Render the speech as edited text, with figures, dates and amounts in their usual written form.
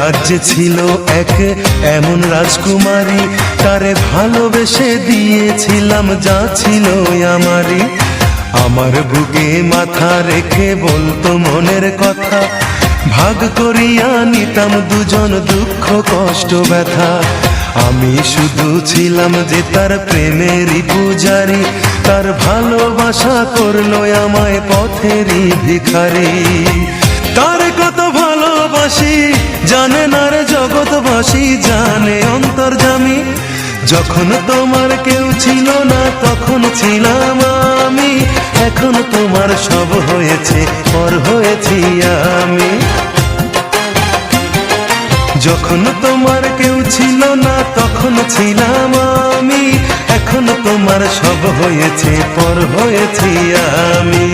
রাজ্যে ছিল এক এমন রাজকুমারী, তারে ভালোবেসে দিয়েছিলাম যা ছিল আমারই। আমার বুকে মাথা রেখে বলতো মনের কথা, ভাগ করিয়া নিতাম দুজন দুঃখ কষ্ট ব্যথা। আমি শুধু ছিলাম যে তার প্রেমেরই পূজারি, তার ভালোবাসা করলো আমায় পথেরই ভিখারি। তার কত ভালোবাসি জানে না রে জগৎবাসী, জানে অন্তর্যামী। যখন তোমার কেউ ছিল না তখন ছিলাম আমি, এখন তোমার সব হয়েছে পর হয়েছি আমি। যখন তোমার কেউ ছিল না তখন ছিলাম আমি, এখন তোমার সব হয়েছে পর হয়েছি আমি।